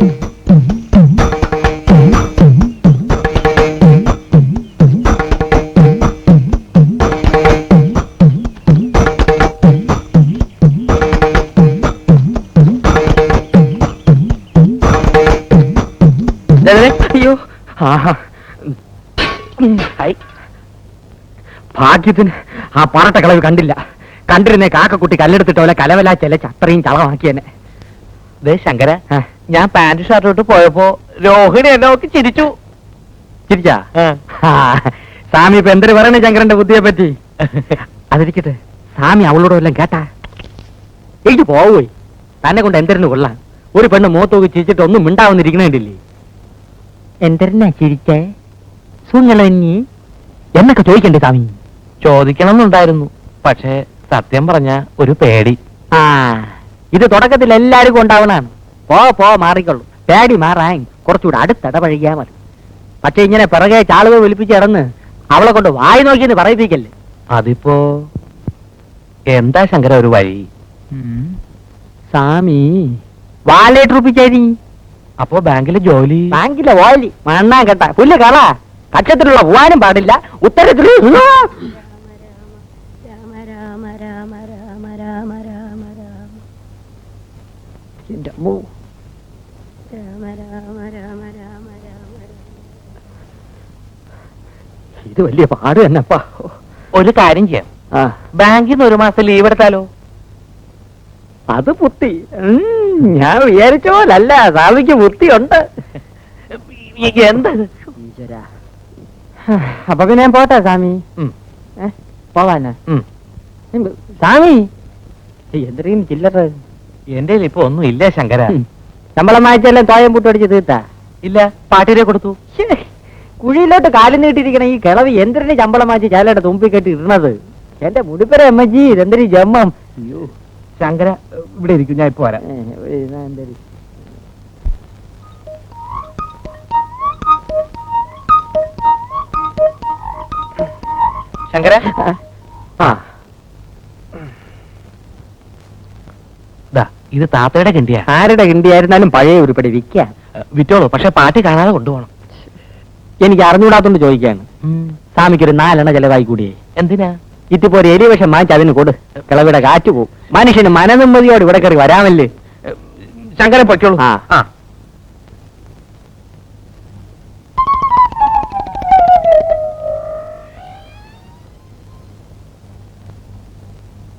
അയ്യോ, ഭാഗ്യത്തിന് ആ പാറട്ട കളവ് കണ്ടില്ല. കണ്ടിരുന്നേ കാക്കക്കുട്ടി കല്ലെടുത്തിട്ടോലെ കലവല ചെലച്ച് അത്രയും ചളമാക്കിയെന്നെ. ദേ ശങ്കര, ഞാൻ പാന്റ് ഷർട്ട് ഇട്ട് പോയപ്പോ രോഹിണി എന്നെ നോക്കി ചിരിച്ചു. ചിരിച്ചാ? സ്വാമി ഇപ്പൊ എന്തൊരു പറയണേ ശങ്കരന്റെ ബുദ്ധിയെ പറ്റി? അതിരിക്കട്ടെ, സ്വാമി അവളോട് വല്ലതും കേട്ടാ? എനിക്ക് പോവുകയെ തന്നെ കൊണ്ട് എന്തിരുന്ന് കൊള്ളാം. ഒരു പെണ്ണ് മൂത്തോക്ക് ചിരിച്ചിട്ട് ഒന്നും മിണ്ടാവുന്നിരിക്കണേണ്ടില്ലേ? എന്തിനാ ചിരിച്ചേ? സുങ്ങളി എന്നൊക്കെ ചോദിക്കണ്ടേ സ്വാമി? ചോദിക്കണം എന്നുണ്ടായിരുന്നു, പക്ഷേ സത്യം പറഞ്ഞ ഒരു പേടി. ആ, ഇത് തുടക്കത്തിൽ എല്ലാവർക്കും ഉണ്ടാവണാണ്. പോ മാറിക്കൊള്ളു. പേടി മാറാൻ കുറച്ചുകൂടെ അടുത്തിടപഴകിയാ മതി. പക്ഷെ ഇങ്ങനെ പിറകെ ചാളുകൾ വിളിപ്പിച്ച് കിടന്ന് അവളെ കൊണ്ട് വായി നോക്കിയെന്ന് പറയിപ്പിക്കല്ലേ. അതിപ്പോ എന്താ ശങ്കര ഒരു വഴി? സ്വാമി വാലേറ്റ് റുപ്പിച്ചേരി. അപ്പോ ബാങ്കിലെ ജോലി? ബാങ്കിലെ ഓലി മണ്ണാ കേട്ട പുല്ല് കള. കക്ഷത്തിലുള്ള പോവാനും പാടില്ല, ഉത്തരത്തിൽ ഇത് വലിയ പാട് തന്നെപ്പാ. ഒരു കാര്യം ചെയ്യാം, ബാങ്കിൽ നിന്ന് ഒരു മാസം ലീവ് എടുത്താലോ? അത് ബുദ്ധി. ഞാൻ വിചാരിച്ച പോലല്ല, സ്വാമിക്ക് ബുദ്ധിയുണ്ട്. എന്താ? അപ്പൊ പിന്നെ ഞാൻ പോട്ടെ സ്വാമി. പോവാനാ സ്വാമി? എന്തെങ്കിലും ചില്ലറ എന്റെ ഇപ്പൊ ഒന്നും ഇല്ല ശങ്കര. ശമ്പളം വായിച്ചെല്ലാം തോയം പൂട്ടടിച്ച് തീർത്താ? ഇല്ല, പാട്ടിരെ കൊടുത്തു. കുഴിയിലോട്ട് കാലം നീട്ടിരിക്കണ ഈ കിളവി എന്തിനു ശമ്പളം വായിച്ച് ചാലയുടെ തുമ്പി കെട്ടി ഇടണത്? എന്റെ മുടിപ്പര അമ്മജി, ഇതെന്തൊരു ജമ്മം. അയ്യോ ശങ്കര, ഇവിടെ ഇരിക്കും, ഞാൻ ഇപ്പൊ വരാം. ശങ്കര, ഇത് താത്തയുടെ കിണ്ടിയാ. ആരുടെ കിണ്ടിയായിരുന്നാലും പഴയ ഉരുപ്പടി വിൽക്കാം. വിറ്റോളൂ, പക്ഷെ പാട്ടി കാണാതെ കൊണ്ടുപോകണം. എനിക്ക് അറിഞ്ഞുകൂടാത്തോണ്ട് ചോദിക്കാണ്. സ്വാമിക്കൊരു 4 എണ്ണ ചെലവായി കൂടിയേ. എന്തിനാ? ഇതിപ്പോ ഒരു എലി വിഷം വാങ്ങിച്ച് അതിന് കൊടു. കിളവിടെ കാറ്റ് പോവും. മനുഷ്യന് മനനിമ്മതിയോട് ഇവിടെ കയറി വരാമല്ലേ. ശങ്കരൻ പൊയ്ക്കോളൂ. ആ